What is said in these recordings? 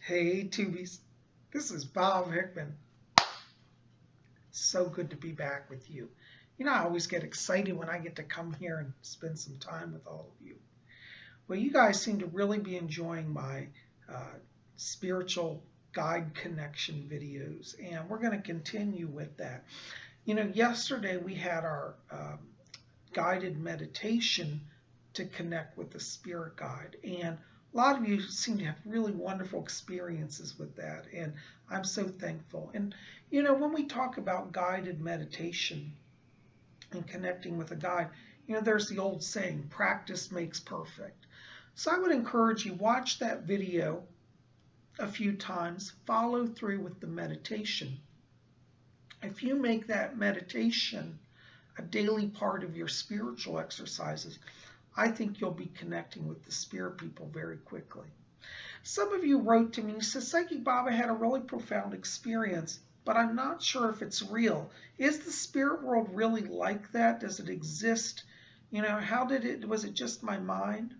Hey, Tubies. This is Bob Hickman. So good to be back with you. I always get excited when I get to come here and spend some time with all of you. Well, you guys seem to really be enjoying my spiritual guide connection videos, and we're going to continue with that. Yesterday we had our guided meditation to connect with the spirit guide, and a lot of you seem to have really wonderful experiences with that, and I'm so thankful. And when we talk about guided meditation and connecting with a guide, there's the old saying, practice makes perfect. So I would encourage you, watch that video a few times, follow through with the meditation. If you make that meditation a daily part of your spiritual exercises, I think you'll be connecting with the spirit people very quickly. Some of you wrote to me and said, Psychic Bob, I had a really profound experience, but I'm not sure if it's real. Is the spirit world really like that? Does it exist? Was it just my mind?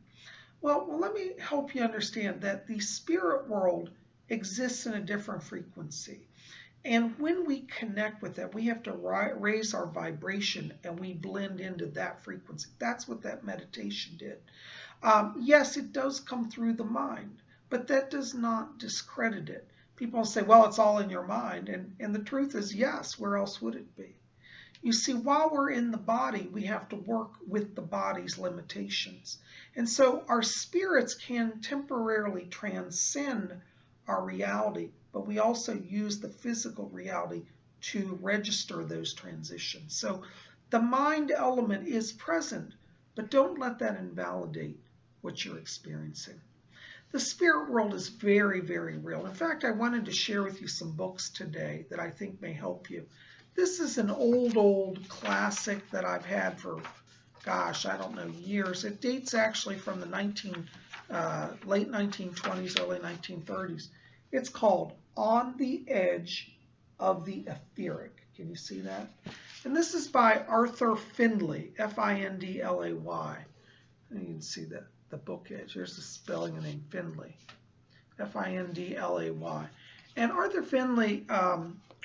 Well, let me help you understand that the spirit world exists in a different frequency. And when we connect with that, we have to raise our vibration and we blend into that frequency. That's what that meditation did. Yes, it does come through the mind, but that does not discredit it. People say, well, it's all in your mind. And the truth is, yes, where else would it be? You see, while we're in the body, we have to work with the body's limitations. And so our spirits can temporarily transcend our reality, but we also use the physical reality to register those transitions. So the mind element is present, but don't let that invalidate what you're experiencing. The spirit world is very, very real. In fact, I wanted to share with you some books today that I think may help you. This is an old classic that I've had for, gosh, I don't know, years. It dates actually from the late 1920s, early 1930s. It's called On the Edge of the Etheric. Can you see that? And this is by Arthur Findlay, Findlay. And you can see the book edge. Here's the spelling of the name, Findlay, Findlay. And Arthur Findlay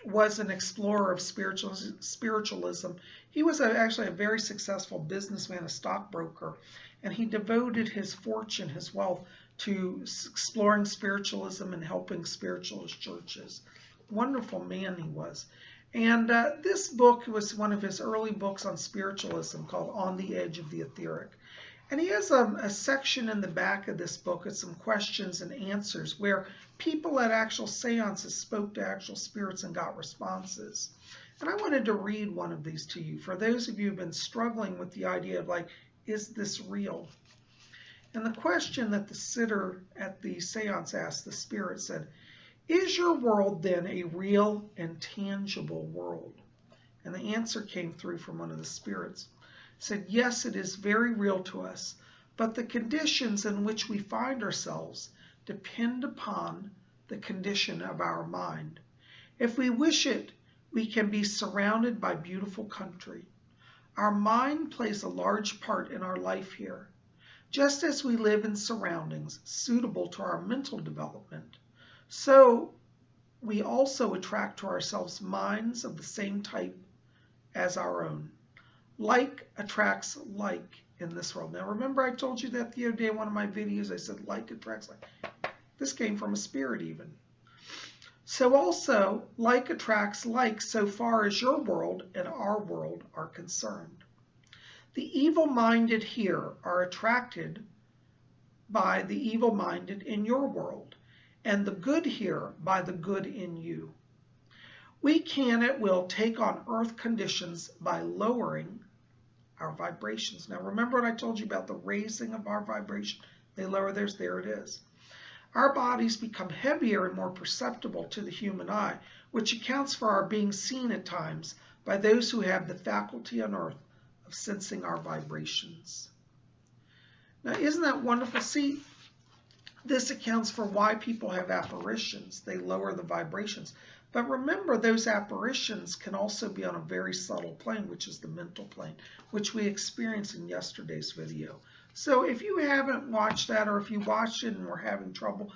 was an explorer of spiritualism. He was actually a very successful businessman, a stockbroker, and he devoted his fortune, his wealth, to exploring spiritualism and helping spiritualist churches. Wonderful man he was. And this book was one of his early books on spiritualism called On the Edge of the Etheric. And he has a section in the back of this book with some questions and answers where people at actual seances spoke to actual spirits and got responses. And I wanted to read one of these to you for those of you who've been struggling with the idea of, like, is this real? And the question that the sitter at the seance asked the spirit said, is your world then a real and tangible world? And the answer came through from one of the spirits. It said, yes, it is very real to us, but the conditions in which we find ourselves depend upon the condition of our mind. If we wish it, we can be surrounded by beautiful country. Our mind plays a large part in our life here. Just as we live in surroundings suitable to our mental development, so we also attract to ourselves minds of the same type as our own. Like attracts like in this world. Now remember I told you that the other day in one of my videos, I said like attracts like. This came from a spirit even. So also, like attracts like so far as your world and our world are concerned. The evil-minded here are attracted by the evil-minded in your world, and the good here by the good in you. We can at will take on earth conditions by lowering our vibrations. Now remember what I told you about the raising of our vibration? They lower theirs, there it is. Our bodies become heavier and more perceptible to the human eye, which accounts for our being seen at times by those who have the faculty on earth of sensing our vibrations. Now, isn't that wonderful? See, this accounts for why people have apparitions. They lower the vibrations. But remember, those apparitions can also be on a very subtle plane, which is the mental plane, which we experienced in yesterday's video. So if you haven't watched that, or if you watched it and were having trouble,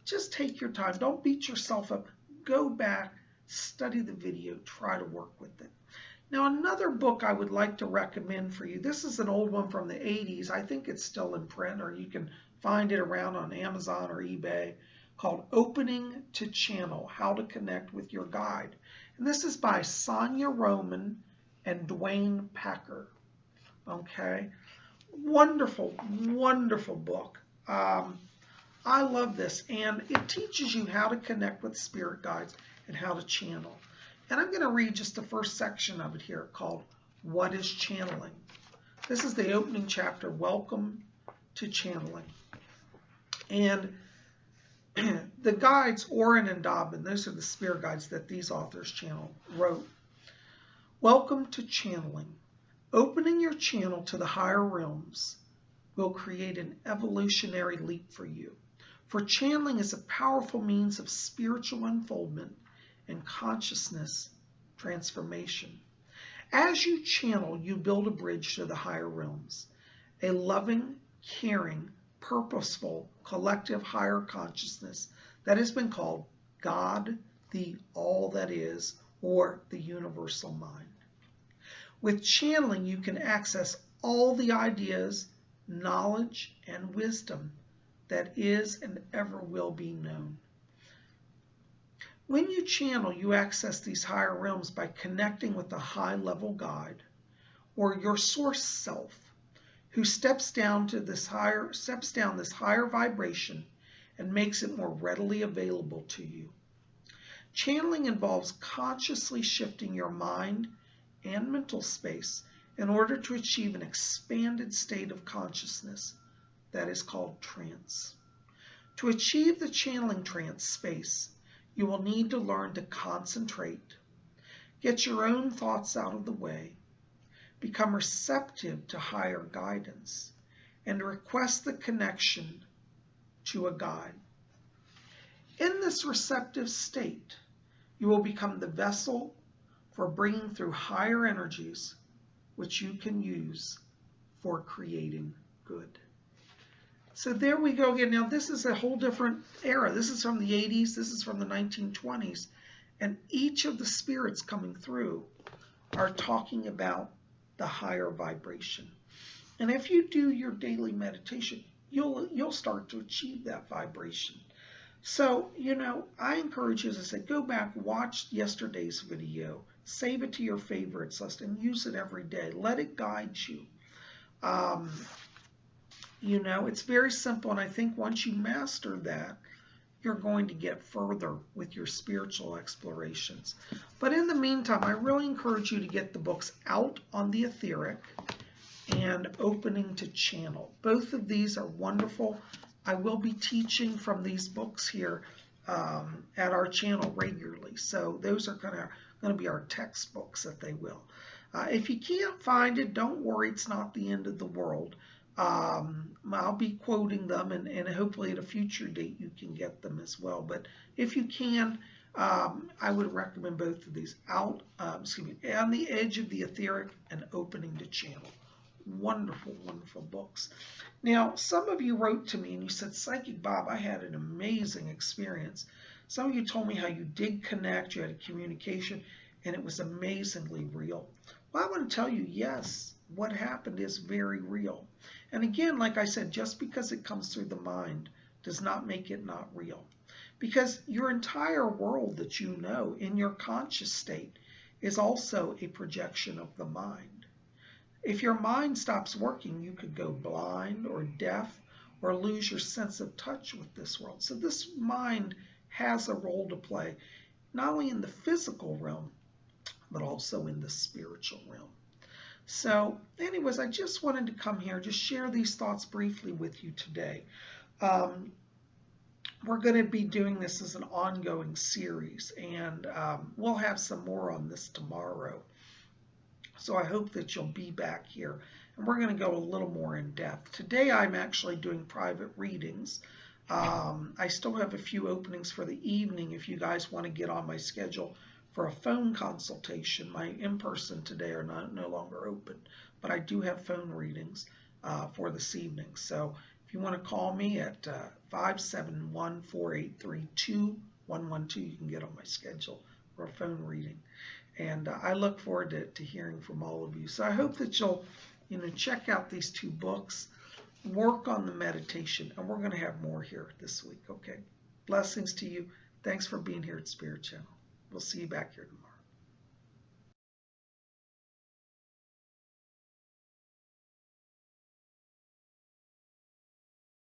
just take your time. Don't beat yourself up. Go back, study the video, try to work with it. Now, another book I would like to recommend for you, this is an old one from the 80s. I think it's still in print, or you can find it around on Amazon or eBay, called Opening to Channel, How to Connect with Your Guide. And this is by Sonia Roman and Dwayne Packer. Okay, wonderful, wonderful book. I love this, and it teaches you how to connect with spirit guides and how to channel. And I'm going to read just the first section of it here called What is Channeling? This is the opening chapter, Welcome to Channeling. And the guides, Oren and Dobbin, those are the spirit guides that these authors wrote. Welcome to channeling. Opening your channel to the higher realms will create an evolutionary leap for you. For channeling is a powerful means of spiritual unfoldment and consciousness transformation. As you channel, you build a bridge to the higher realms, a loving, caring, purposeful, collective higher consciousness that has been called God, the all that is, or the universal mind. With channeling, you can access all the ideas, knowledge, and wisdom that is and ever will be known. When you channel, you access these higher realms by connecting with a high-level guide or your source self, who steps down this higher vibration and makes it more readily available to you. Channeling involves consciously shifting your mind and mental space in order to achieve an expanded state of consciousness that is called trance. To achieve the channeling trance space, you will need to learn to concentrate, get your own thoughts out of the way, become receptive to higher guidance, and request the connection to a guide. In this receptive state, you will become the vessel for bringing through higher energies, which you can use for creating good. So there we go again. Now this is a whole different era. This is from the 80s. This is from the 1920s. And each of the spirits coming through are talking about the higher vibration. And if you do your daily meditation, you'll start to achieve that vibration. So, I encourage you, as I said, go back, watch yesterday's video, save it to your favorites list, and use it every day. Let it guide you. It's very simple, and I think once you master that, you're going to get further with your spiritual explorations. But in the meantime, I really encourage you to get the books Out on the Etheric and Opening to Channel. Both of these are wonderful. I will be teaching from these books here at our channel regularly. So those are going to be our textbooks, if they will. If you can't find it, don't worry. It's not the end of the world. I'll be quoting them, and hopefully at a future date you can get them as well. But if you can, I would recommend both of these. On the Edge of the Etheric and Opening to Channel. Wonderful, wonderful books. Now, some of you wrote to me and you said, Psychic Bob, I had an amazing experience. Some of you told me how you did connect, you had a communication, and it was amazingly real. Well, I want to tell you, yes, what happened is very real. And again, like I said, just because it comes through the mind does not make it not real. Because your entire world that you know in your conscious state is also a projection of the mind. If your mind stops working, you could go blind or deaf or lose your sense of touch with this world. So this mind has a role to play, not only in the physical realm, but also in the spiritual realm. So anyways, I just wanted to come here, just share these thoughts briefly with you today. We're going to be doing this as an ongoing series, and we'll have some more on this tomorrow. So I hope that you'll be back here, and we're going to go a little more in depth. Today I'm actually doing private readings. I still have a few openings for the evening if you guys want to get on my schedule for a phone consultation. My in-person today are no longer open, but I do have phone readings for this evening. So if If you want to call me at 571-483-2112, you can get on my schedule or a phone reading. And I look forward to hearing from all of you. So I hope that you'll, check out these 2 books, work on the meditation, and we're going to have more here this week. Okay. Blessings to you. Thanks for being here at Spirit Channel. We'll see you back here tomorrow.